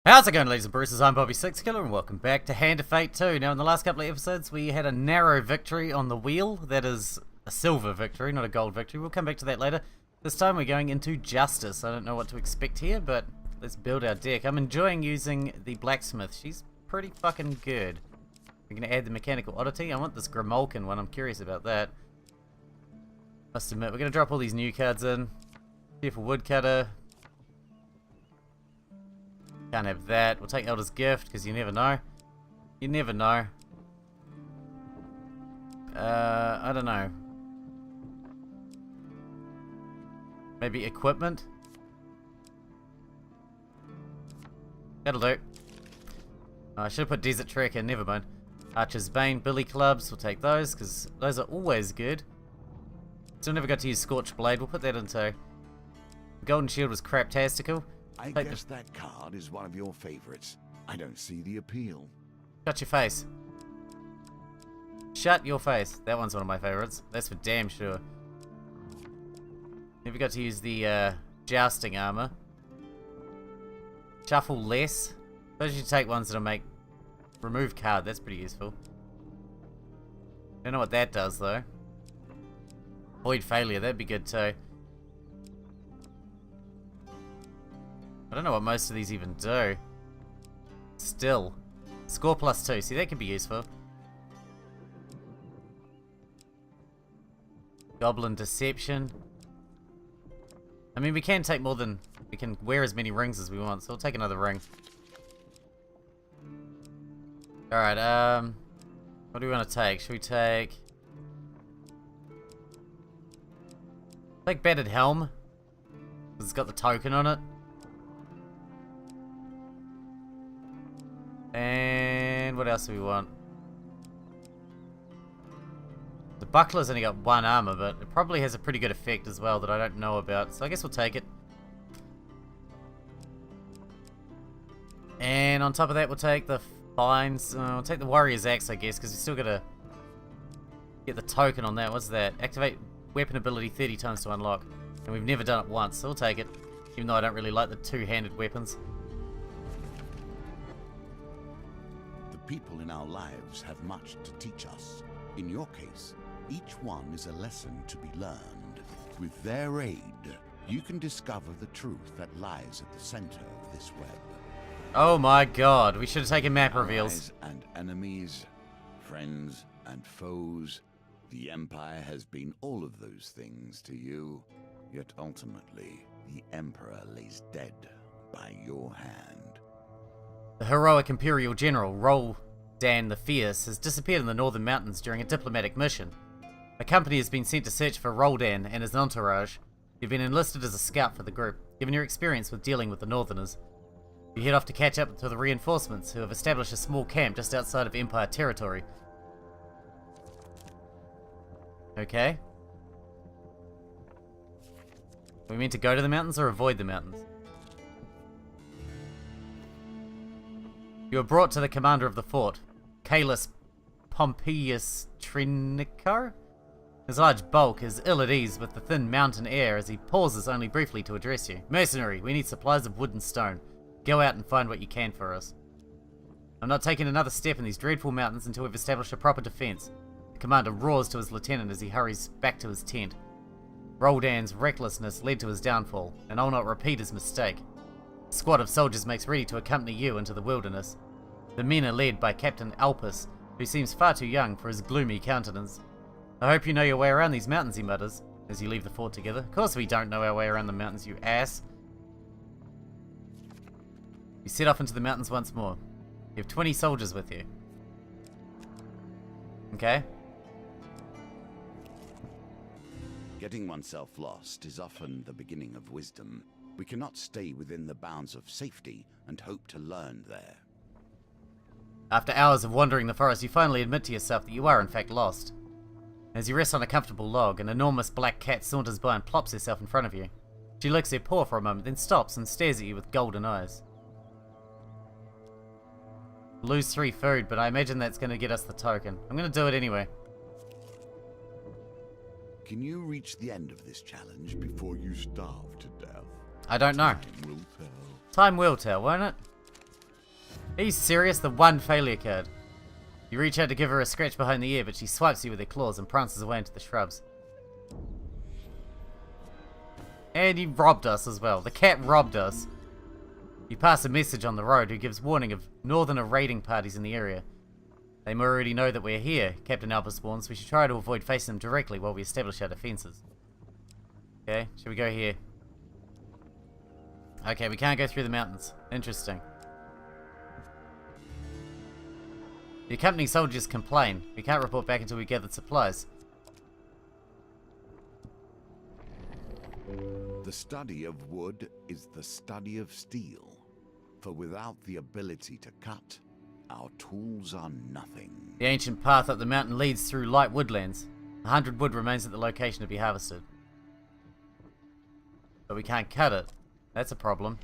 How's it going, ladies and bruisers? I'm Bobby Sixkilla and welcome back to Hand of Fate 2. Now in the last couple of episodes we had a narrow victory on the wheel. That is a silver victory, not a gold victory. We'll come back to that later. This time we're going into Justice. I don't know what to expect here, but let's build our deck. I'm enjoying using the blacksmith. She's pretty fucking good. We're going to add the mechanical oddity. I want this Grimolkin one. I'm curious about that. Must admit, we're going to drop all these new cards in. Careful woodcutter. Can't have that. We'll take Elder's Gift, because you never know. You never know. I don't know. Maybe equipment? That'll do. Oh, I should have put Desert Trek in, never mind. Archer's Bane, Billy Clubs, we'll take those, because those are always good. Still never got to use Scorch Blade, we'll put that into. Golden Shield was craptastical. I guess that card is one of your favorites. I don't see the appeal. Shut your face. Shut your face. That one's one of my favorites. That's for damn sure. Never got to use the jousting armor. Shuffle less. Those you take ones that'll make remove card. That's pretty useful. Don't know what that does though. Void failure. That'd be good too. I don't know what most of these even do. Still. Score +2. See, that could be useful. Goblin Deception. I mean, we can take more than... We can wear as many rings as we want, so we'll take another ring. Alright, what do we want to take? Should we take... Take Battered Helm. Because it's got the token on it. And what else do we want? The buckler's only got one armor, but it probably has a pretty good effect as well that I don't know about. So I guess we'll take it. And on top of that, we'll take the fines. We'll take the warrior's axe, I guess, because we still gotta get the token on that. What's that? Activate weapon ability 30 times to unlock. And we've never done it once, so we'll take it. Even though I don't really like the two-handed weapons. People in our lives have much to teach us. In your case, each one is a lesson to be learned. With their aid, you can discover the truth that lies at the center of this web. Oh my god, we should have taken map reveals. Allies and enemies, friends and foes. The Empire has been all of those things to you. Yet ultimately, the Emperor lays dead by your hand. The heroic Imperial General, Roldan the Fierce, has disappeared in the Northern Mountains during a diplomatic mission. A company has been sent to search for Roldan and his entourage. You've been enlisted as a scout for the group, given your experience with dealing with the Northerners. You head off to catch up to the reinforcements, who have established a small camp just outside of Empire territory. Okay. Are we meant to go to the mountains or avoid the mountains? You are brought to the commander of the fort, Calus Pompeius Trinicar. His large bulk is ill at ease with the thin mountain air as he pauses only briefly to address you. Mercenary, we need supplies of wood and stone. Go out and find what you can for us. I'm not taking another step in these dreadful mountains until we've established a proper defense. The commander roars to his lieutenant as he hurries back to his tent. Roldan's recklessness led to his downfall, and I'll not repeat his mistake. A squad of soldiers makes ready to accompany you into the wilderness. The men are led by Captain Alpus, who seems far too young for his gloomy countenance. I hope you know your way around these mountains, he mutters, as you leave the fort together. Of course we don't know our way around the mountains, you ass. You set off into the mountains once more. You have 20 soldiers with you. Okay. Getting oneself lost is often the beginning of wisdom. We cannot stay within the bounds of safety and hope to learn there. After hours of wandering the forest, you finally admit to yourself that you are in fact lost. As you rest on a comfortable log, an enormous black cat saunters by and plops herself in front of you. She licks her paw for a moment, then stops and stares at you with golden eyes. Lose 3 food, but I imagine that's going to get us the token. I'm going to do it anyway. Can you reach the end of this challenge before you starve to death? I don't know. Time will tell. Time will tell, won't it? Are you serious? The one failure card. You reach out to give her a scratch behind the ear, but she swipes you with her claws and prances away into the shrubs. And you robbed us as well. The cat robbed us. You pass a message on the road who gives warning of northerner raiding parties in the area. They already know that we're here, Captain Albus warns. We should try to avoid facing them directly while we establish our defenses. Okay, should we go here? Okay, we can't go through the mountains. Interesting. The accompanying soldiers complain. We can't report back until we gathered supplies. The study of wood is the study of steel. For without the ability to cut, our tools are nothing. The ancient path up the mountain leads through light woodlands. 100 wood remains at the location to be harvested. But we can't cut it. That's a problem.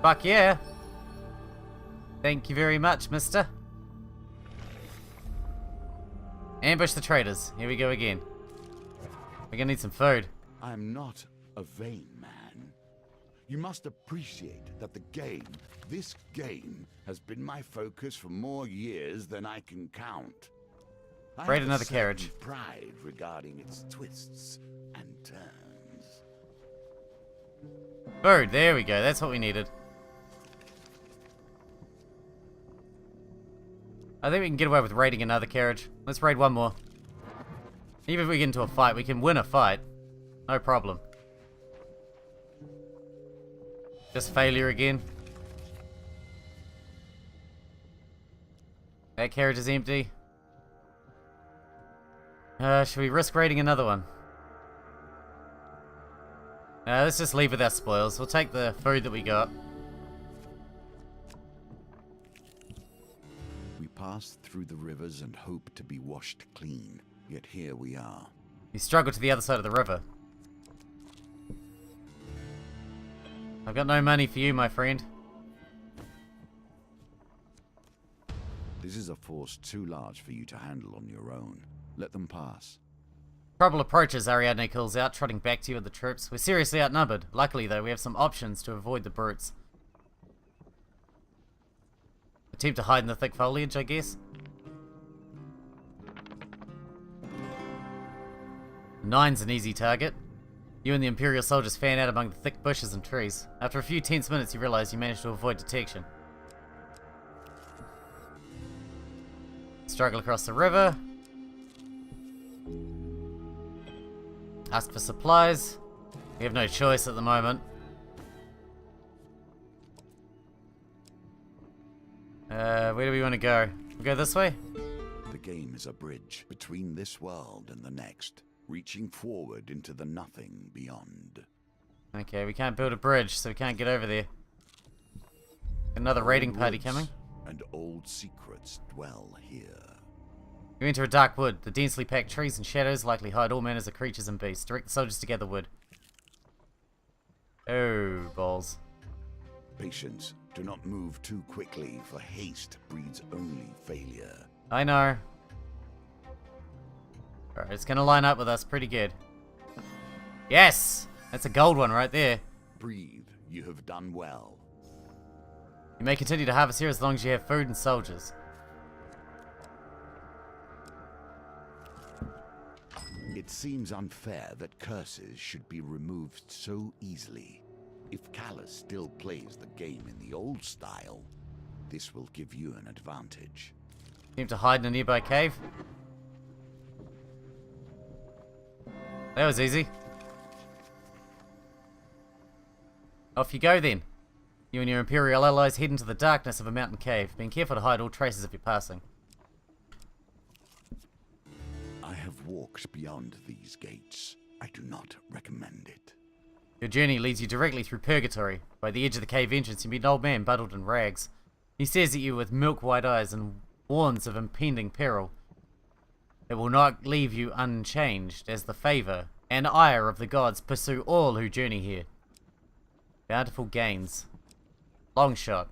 Fuck yeah! Thank you very much, mister. Ambush the traders. Here we go again. We're gonna need some food. I'm not a vain man. You must appreciate that this game, has been my focus for more years than I can count. Raid another carriage. Pride regarding its twists and turns. Food, there we go. That's what we needed. I think we can get away with raiding another carriage. Let's raid one more. Even if we get into a fight, we can win a fight. No problem. Just failure again. That carriage is empty. Should we risk raiding another one? Let's just leave with our spoils. We'll take the food that we got. We passed through the rivers and hoped to be washed clean. Yet here we are. You struggle to the other side of the river. I've got no money for you, my friend. This is a force too large for you to handle on your own. Let them pass. Trouble approaches, Ariadne calls out, trotting back to you with the troops. We're seriously outnumbered. Luckily, though, we have some options to avoid the brutes. Attempt to hide in the thick foliage, I guess. Nine's an easy target. You and the Imperial soldiers fan out among the thick bushes and trees. After a few tense minutes, you realize you managed to avoid detection. Struggle across the river. Ask for supplies. We have no choice at the moment. Where do we want to go? We go this way? The game is a bridge between this world and the next, reaching forward into the nothing beyond. Okay, we can't build a bridge, so we can't get over there. Another raiding party coming. And old secrets dwell here. You enter a dark wood. The densely packed trees and shadows likely hide all manners of creatures and beasts. Direct the soldiers to gather wood. Oh, balls. Patience. Do not move too quickly, for haste breeds only failure. I know. Alright, it's gonna line up with us pretty good. Yes! That's a gold one right there. Breathe. You have done well. You may continue to harvest here as long as you have food and soldiers. It seems unfair that curses should be removed so easily. If Callus still plays the game in the old style, this will give you an advantage. Attempt to hide in a nearby cave. That was easy. Off you go then. You and your Imperial allies head into the darkness of a mountain cave, being careful to hide all traces of your passing. I have walked beyond these gates. I do not recommend it. Your journey leads you directly through Purgatory. By the edge of the cave entrance, you meet an old man bundled in rags. He stares at you with milk-white eyes and warns of impending peril. It will not leave you unchanged, as the favour and ire of the gods pursue all who journey here. Bountiful gains. Long shot.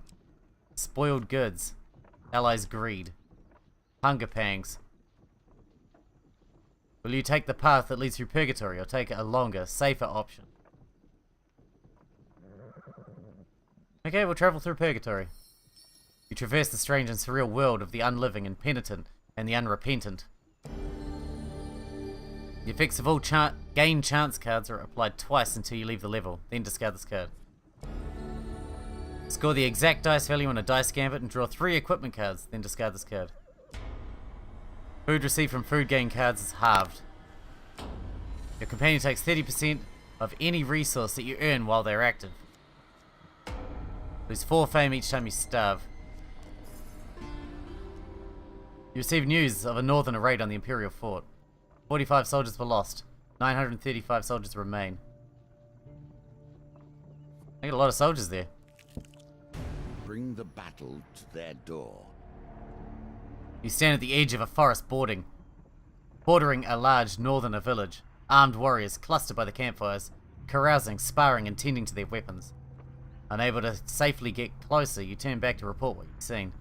Spoiled goods. Allies' greed. Hunger pangs. Will you take the path that leads through Purgatory, or take a longer, safer option? Okay, we'll travel through Purgatory. You traverse the strange and surreal world of the unliving and penitent and the unrepentant. The effects of all gain chance cards are applied twice until you leave the level, then discard this card. Score the exact dice value on a dice gambit and draw 3 equipment cards, then discard this card. Food received from food gain cards is halved. Your companion takes 30% of any resource that you earn while they're active. Lose 4 fame each time you starve. You receive news of a northern raid on the Imperial Fort. 45 soldiers were lost. 935 soldiers remain. I got a lot of soldiers there. Bring the battle to their door. You stand at the edge of a forest bordering a large northerner village. Armed warriors cluster by the campfires, carousing, sparring, and tending to their weapons. Unable to safely get closer, you turn back to report what you've seen.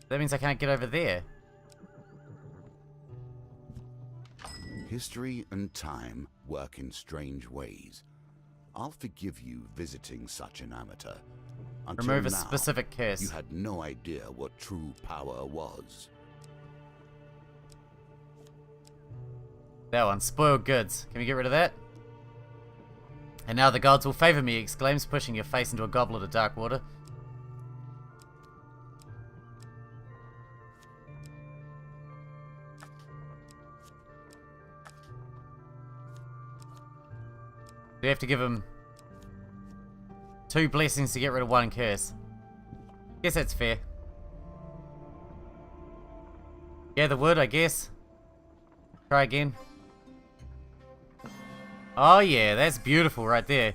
That means I can't get over there. History and time work in strange ways. I'll forgive you visiting such an amateur. Until Remove a now, specific curse. you had no idea what true power was. That one, spoiled goods. Can we get rid of that? And now the gods will favor me, exclaims, pushing your face into a goblet of dark water. We have to give him 2 blessings to get rid of 1 curse. Guess that's fair. Gather wood, I guess. Try again. Oh yeah, that's beautiful right there.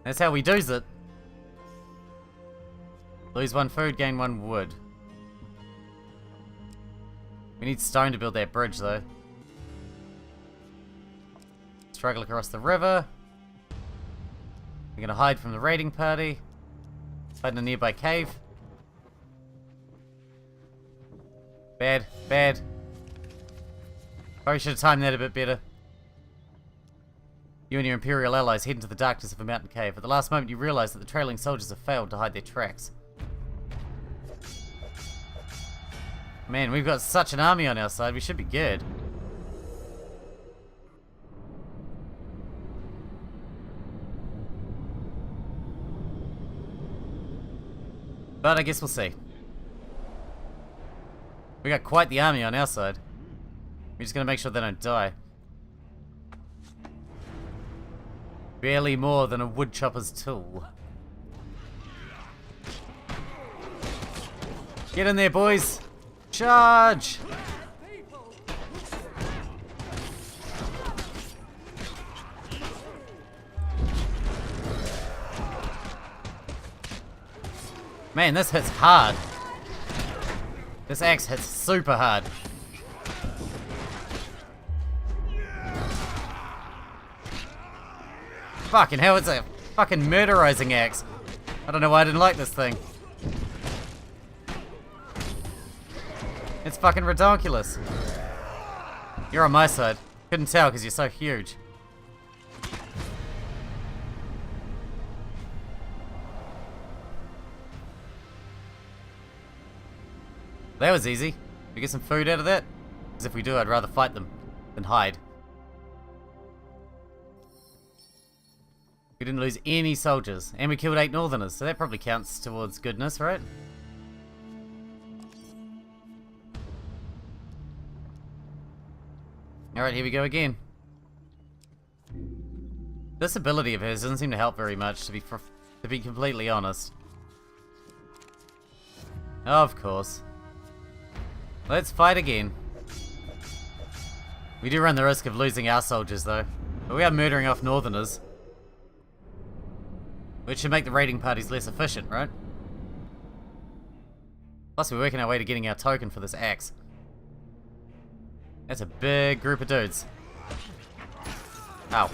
That's how we does it. Lose 1 food, gain 1 wood. We need stone to build that bridge though. Struggle across the river. We're gonna hide from the raiding party. Hide in a nearby cave. Bad, bad. Probably should have timed that a bit better. You and your Imperial allies head into the darkness of a mountain cave. At the last moment you realize that the trailing soldiers have failed to hide their tracks. Man, we've got such an army on our side, we should be good. But I guess we'll see. We got quite the army on our side. We're just gonna make sure they don't die. Barely more than a woodchopper's tool. Get in there, boys! Charge! Man, this hits hard. This axe hits super hard. Fucking hell, it's a fucking murderizing axe. I don't know why I didn't like this thing. It's fucking ridiculous. You're on my side. Couldn't tell because you're so huge. That was easy. We get some food out of that? Because if we do, I'd rather fight them than hide. We didn't lose any soldiers, and we killed 8 northerners, so that probably counts towards goodness, right? Alright, here we go again. This ability of hers doesn't seem to help very much, to be completely honest. Of course. Let's fight again. We do run the risk of losing our soldiers though, but we are murdering off northerners. Which should make the raiding parties less efficient, right? Plus we're working our way to getting our token for this axe. That's a big group of dudes. Ow.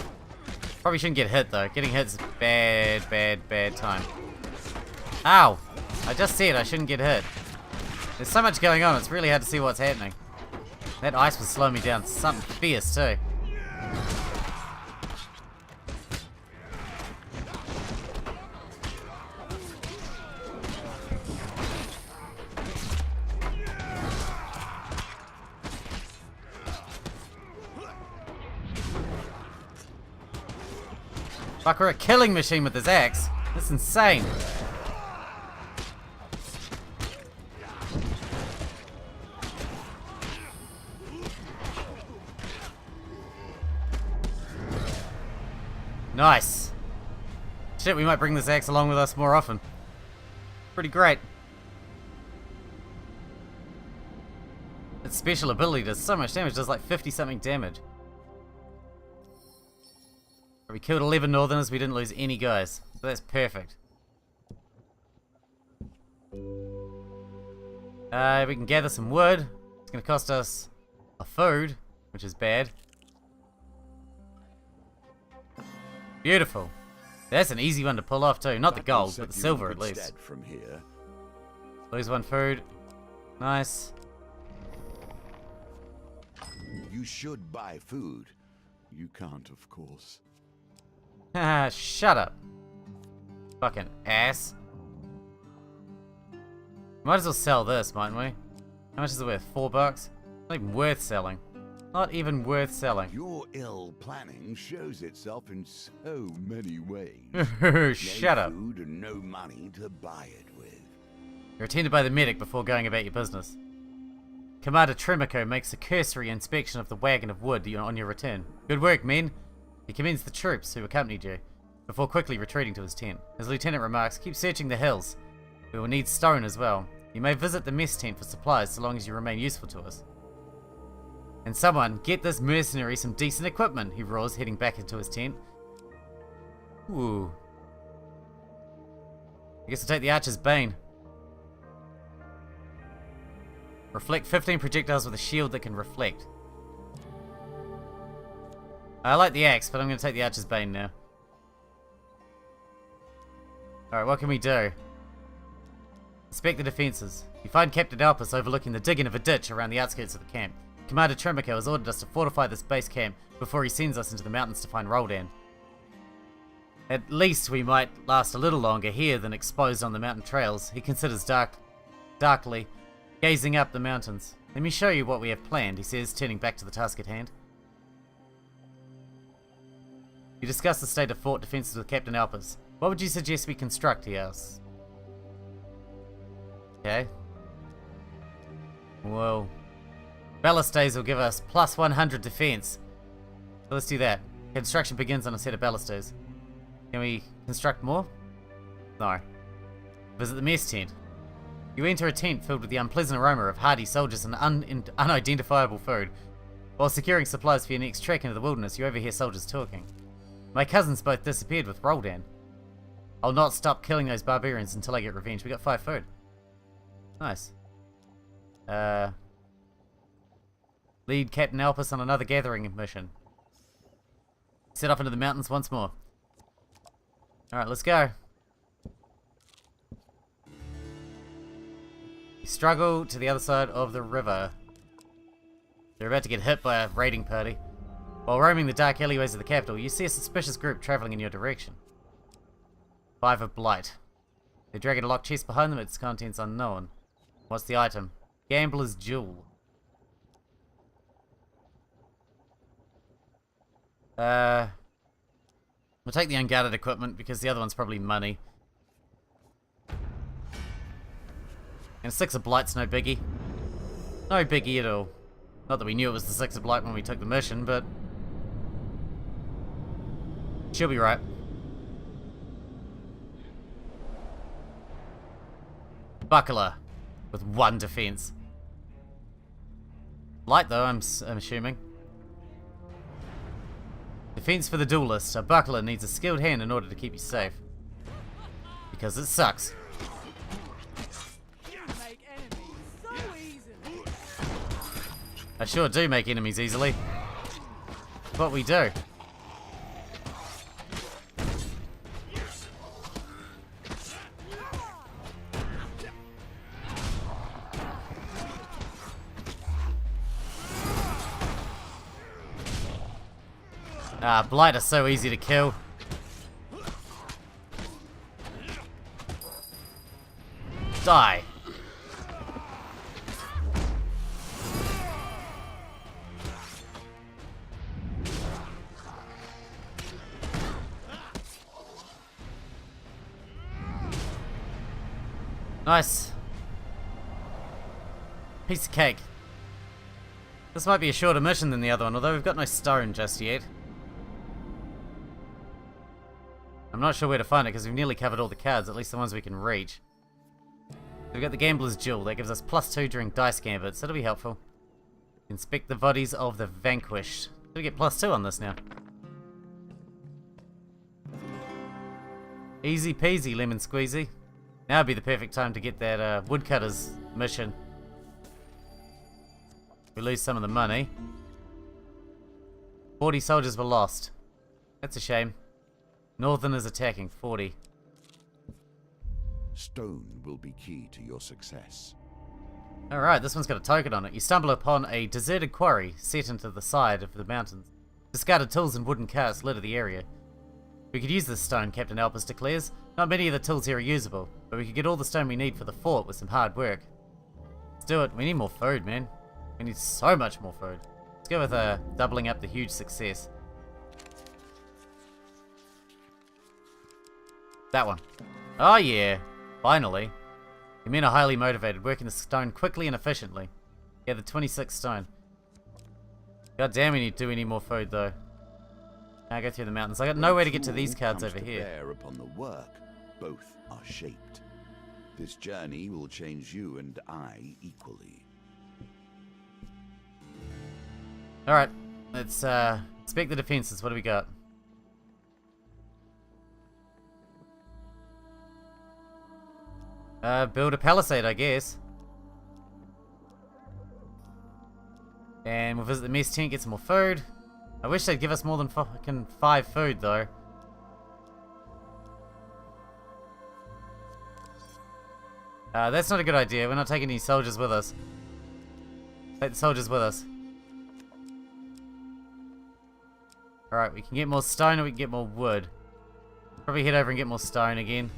Probably shouldn't get hit though. Getting hit's bad, bad, bad time. Ow! I just said I shouldn't get hit. There's so much going on, it's really hard to see what's happening. That ice was slowing me down something fierce too. Fuck, we're a killing machine with this axe. That's insane. Nice. Shit, we might bring this axe along with us more often. Pretty great. Its special ability does so much damage, does like 50 something damage. We killed 11 northerners, we didn't lose any guys. So that's perfect. We can gather some wood. It's going to cost us a food, which is bad. Beautiful. That's an easy one to pull off too. Not the gold, but the silver at least. From here. Lose one food. Nice. You should buy food. You can't, of course. Haha, shut up. Fucking ass. Might as well sell this, mightn't we? How much is it worth? $4? Not even worth selling. Not even worth selling. Your ill planning shows itself in so many ways. Shut up. No food and no money to buy it with. You're attended by the medic before going about your business. Commander Tremico makes a cursory inspection of the wagon of wood on your return. Good work, men. He commends the troops who accompanied you, before quickly retreating to his tent. His lieutenant remarks, keep searching the hills. We will need stone as well. You may visit the mess tent for supplies so long as you remain useful to us. And someone, get this mercenary some decent equipment, he roars, heading back into his tent. Ooh. I guess I'll take the Archer's Bane. Reflect 15 projectiles with a shield that can reflect. I like the axe, but I'm going to take the Archer's Bane now. Alright, what can we do? Inspect the defences. You find Captain Alpus overlooking the digging of a ditch around the outskirts of the camp. Commander Tremico has ordered us to fortify this base camp before he sends us into the mountains to find Roldan. At least we might last a little longer here than exposed on the mountain trails, he considers darkly, gazing up the mountains. Let me show you what we have planned, he says, turning back to the task at hand. You discuss the state of fort defences with Captain Alpus. What would you suggest we construct, he asks. Okay. Well, ballistas will give us plus 100 defense. So let's do that. Construction begins on a set of ballistas. Can we construct more? No. Visit the mess tent. You enter a tent filled with the unpleasant aroma of hardy soldiers and unidentifiable food. While securing supplies for your next trek into the wilderness, you overhear soldiers talking. My cousins both disappeared with Roldan. I'll not stop killing those barbarians until I get revenge. We got 5 food. Nice. Lead Captain Alpus on another gathering mission. Set off into the mountains once more. Alright, let's go. You struggle to the other side of the river. You're about to get hit by a raiding party. While roaming the dark alleyways of the capital, you see a suspicious group travelling in your direction. 5 of Blight. They're dragging a locked chest behind them, its contents unknown. What's the item? Gambler's Jewel. We'll take the unguarded equipment because the other one's probably money. And 6 of Blight's no biggie. No biggie at all. Not that we knew it was the 6 of Blight when we took the mission, but she'll be right. Buckler with 1 defense. Light though, I'm assuming. Defense for the duelist. A buckler needs a skilled hand in order to keep you safe. Because it sucks. Make enemies so easily. I sure do make enemies easily. What we do. Blight are so easy to kill. Die. Nice. Piece of cake. This might be a shorter mission than the other one, although we've got no stone just yet. I'm not sure where to find it because we've nearly covered all the cards, at least the ones we can reach. We've got the Gambler's Jewel, that gives us +2 during dice gambits, that'll be helpful. Inspect the bodies of the vanquished. So we get +2 on this now. Easy peasy, lemon squeezy. Now would be the perfect time to get that woodcutter's mission. We lose some of the money. 40 soldiers were lost. That's a shame. Northerners attacking, 40. Stone will be key to your success. Alright, this one's got a token on it. You stumble upon a deserted quarry set into the side of the mountains. Discarded tools and wooden carts litter the area. We could use this stone, Captain Alpus declares. Not many of the tools here are usable, but we could get all the stone we need for the fort with some hard work. Let's do it. We need more food, man. We need so much more food. Let's go with doubling up the huge success. That one. Oh yeah, finally. The men are highly motivated, working the stone quickly and efficiently. Gather 26 stone. God damn, we need more food though. Now go through the mountains. I got nowhere to get to these cards over here. Bear upon the work, both are shaped. This journey will change you and I equally. Alright, let's inspect the defenses. What do we got? Build a palisade, I guess. And we'll visit the mess tent, get some more food. I wish they'd give us more than fucking 5 food, though. That's not a good idea. We're not taking any soldiers with us. Take the soldiers with us. Alright, we can get more stone or we can get more wood. Probably head over and get more stone again.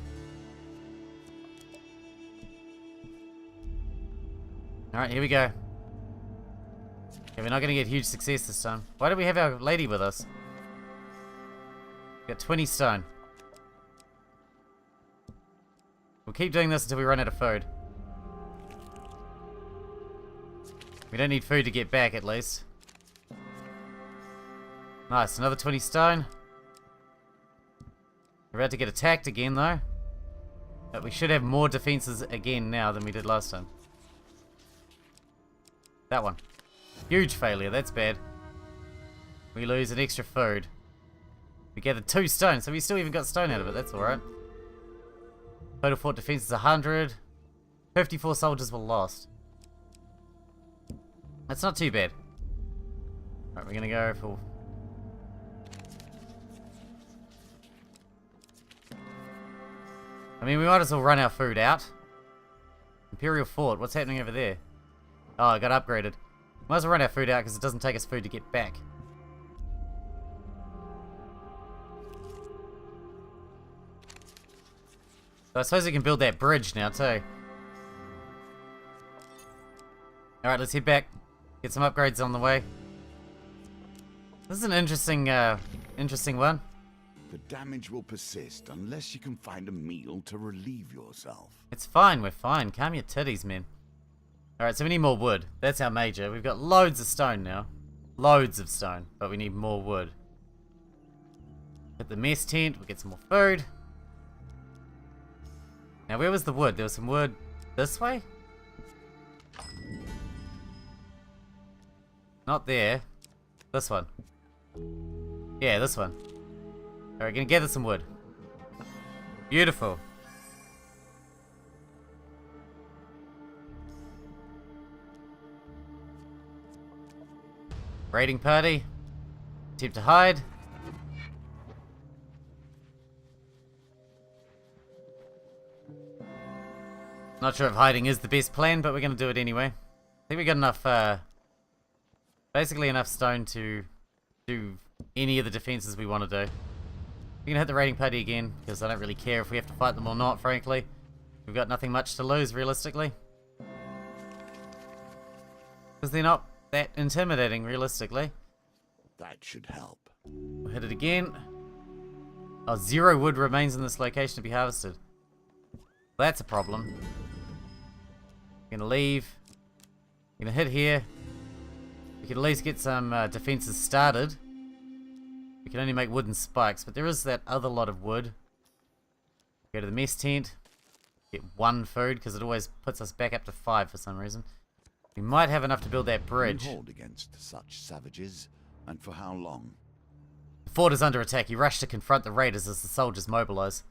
Alright, here we go. Okay, we're not going to get huge success this time. Why do we have our lady with us? Got 20 stone. We'll keep doing this until we run out of food. We don't need food to get back, at least. Nice, another 20 stone. We're about to get attacked again, though. But we should have more defenses again now than we did last time. That one. Huge failure, that's bad. We lose an extra food. We gathered 2 stone, so we still even got stone out of it, that's alright. Total fort defense is 100. 54 soldiers were lost. That's not too bad. Alright, we're gonna go for... I mean, we might as well run our food out. Imperial Fort, what's happening over there? Oh, it got upgraded. Might as well run our food out because it doesn't take us food to get back. So I suppose we can build that bridge now too. Alright, let's head back. Get some upgrades on the way. This is an interesting one. The damage will persist unless you can find a meal to relieve yourself. It's fine, we're fine. Calm your titties, man. Alright, so we need more wood. That's our major. We've got loads of stone now. Loads of stone, but we need more wood. Hit the mess tent, we'll get some more food. Now, where was the wood? There was some wood this way? Not there. This one. Yeah, this one. Alright, gonna gather some wood. Beautiful. Raiding party. Attempt to hide. Not sure if hiding is the best plan, but we're gonna do it anyway. I think we got enough, basically enough stone to do any of the defenses we want to do. We're gonna hit the raiding party again, because I don't really care if we have to fight them or not, frankly. We've got nothing much to lose, realistically. Because they're not that intimidating, realistically. That should help. We'll hit it again. Oh, 0 wood remains in this location to be harvested. That's a problem. Gonna leave. Gonna hit here. We can at least get some defenses started. We can only make wooden spikes, but there is that other lot of wood. Go to the mess tent. Get 1 food, because it always puts us back up to 5 for some reason. We might have enough to build that bridge. You hold against such savages, and for how long? The fort is under attack. You rush to confront the raiders as the soldiers mobilize.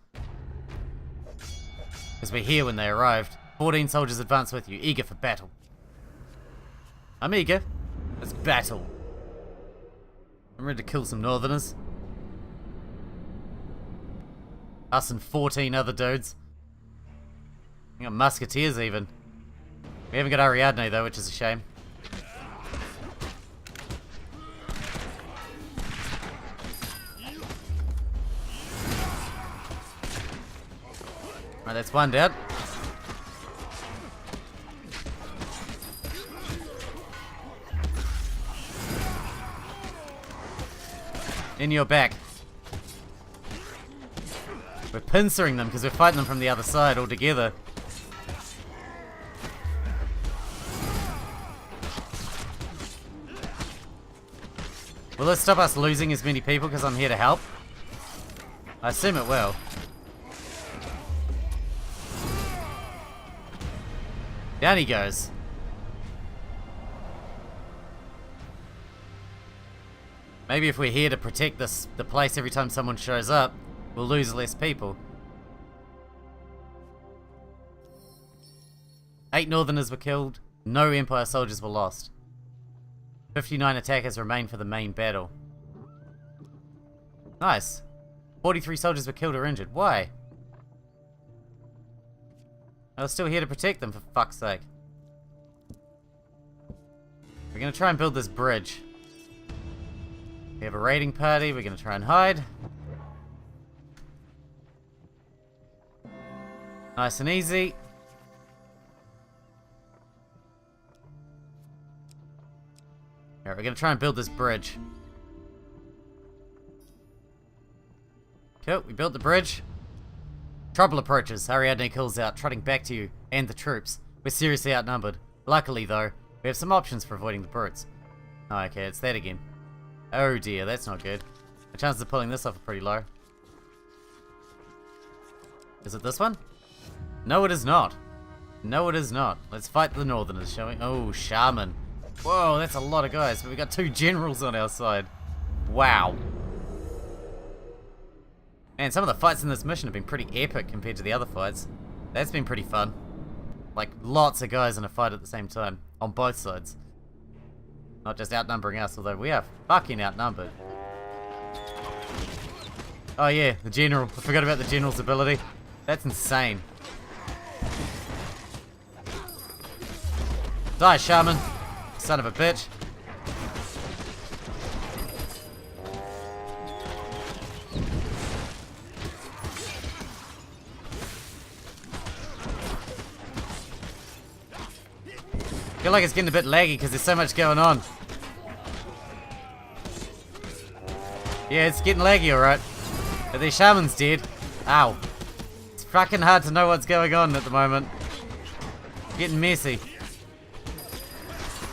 As we're here when they arrived. 14 soldiers advance with you, eager for battle. I'm eager. Let's battle. I'm ready to kill some northerners. Us and 14 other dudes. We got musketeers even. We haven't got Ariadne though, which is a shame. Right, that's one down. In your back. We're pincering them because we're fighting them from the other side all together. Will this stop us losing as many people because I'm here to help? I assume it will. Down he goes. Maybe if we're here to protect the place every time someone shows up, we'll lose less people. 8 northerners were killed, no Empire soldiers were lost. 59 attackers remain for the main battle. Nice. 43 soldiers were killed or injured. Why? I was still here to protect them, for fuck's sake. We're gonna try and build this bridge. We have a raiding party, we're gonna try and hide. Nice and easy. Alright, we're gonna try and build this bridge. Cool, we built the bridge. Trouble approaches. Ariadne calls out, trotting back to you and the troops. We're seriously outnumbered. Luckily, though, we have some options for avoiding the brutes. Oh, okay, it's that again. Oh dear, that's not good. The chances of pulling this off are pretty low. Is it this one? No, it is not. No, it is not. Let's fight the northerners, shall we? Oh, shaman. Whoa, that's a lot of guys, but we got 2 generals on our side. Wow. Man, some of the fights in this mission have been pretty epic compared to the other fights. That's been pretty fun. Like, lots of guys in a fight at the same time. On both sides. Not just outnumbering us, although we are fucking outnumbered. Oh yeah, the general. I forgot about the general's ability. That's insane. Die, shaman. Son of a bitch. I feel like it's getting a bit laggy because there's so much going on. Yeah, it's getting laggy, alright. But the shaman's dead. Ow. It's fucking hard to know what's going on at the moment. It's getting messy.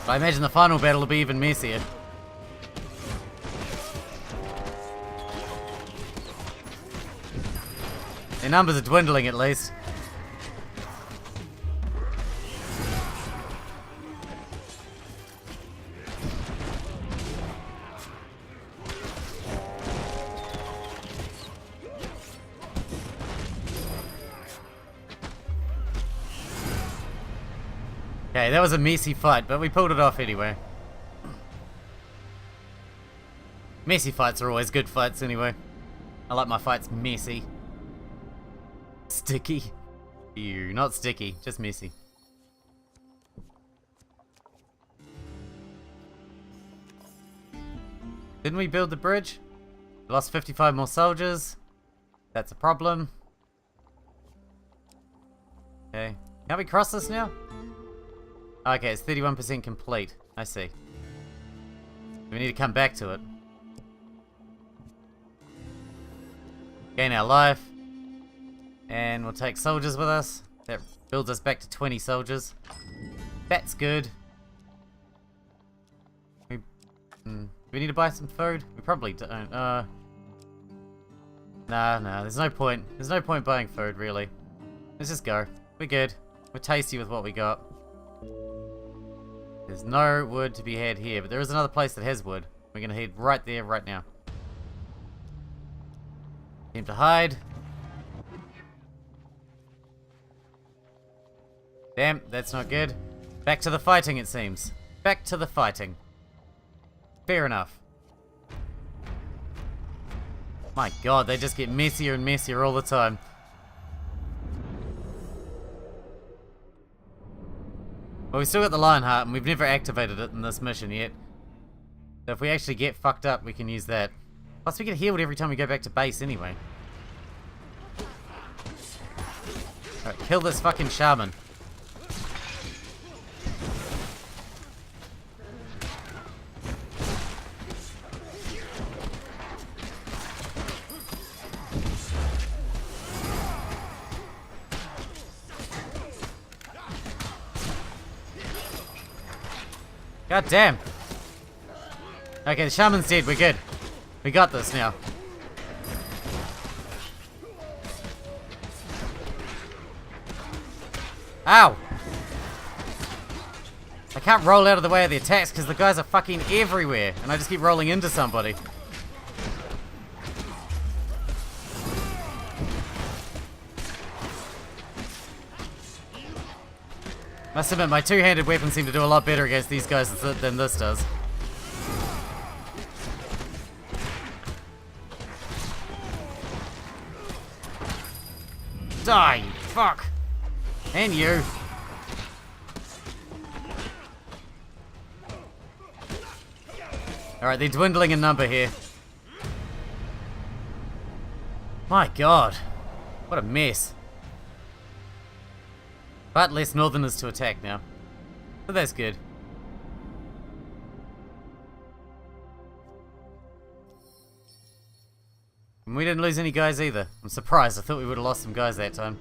But I imagine the final battle will be even messier. Their numbers are dwindling at least. Okay, that was a messy fight, but we pulled it off anyway. Messy fights are always good fights anyway. I like my fights messy. Sticky. Ew, not sticky, just messy. Didn't we build the bridge? We lost 55 more soldiers. That's a problem. Okay. Can we cross this now? Okay, it's 31% complete. I see. We need to come back to it. Gain our life. And we'll take soldiers with us. That Builds us back to 20 soldiers. That's good. Do we need to buy some food? We probably don't. Nah, there's no point. There's no point buying food, really. Let's just go. We're good. We're tasty with what we got. There's no wood to be had here, but there is another place that has wood. We're gonna head right there, right now. Time to hide. Damn, that's not good. Back to the fighting, it seems. Back to the fighting. Fair enough. My god, they just get messier and messier all the time. Well, we've still got the Lionheart, and we've never activated it in this mission yet. So if we actually get fucked up, we can use that. Plus, we get healed every time we go back to base anyway. Alright, kill this fucking shaman. God damn. Okay, the shaman's dead. We're good. We got this now. Ow! I can't roll out of the way of the attacks because the guys are fucking everywhere and I just keep rolling into somebody. Must admit, my two-handed weapons seem to do a lot better against these guys than this does. Die, you fuck! And you! Alright, they're dwindling in number here. My god. What a mess. But less northerners to attack now. But that's good. And we didn't lose any guys either. I'm surprised. I thought we would have lost some guys that time.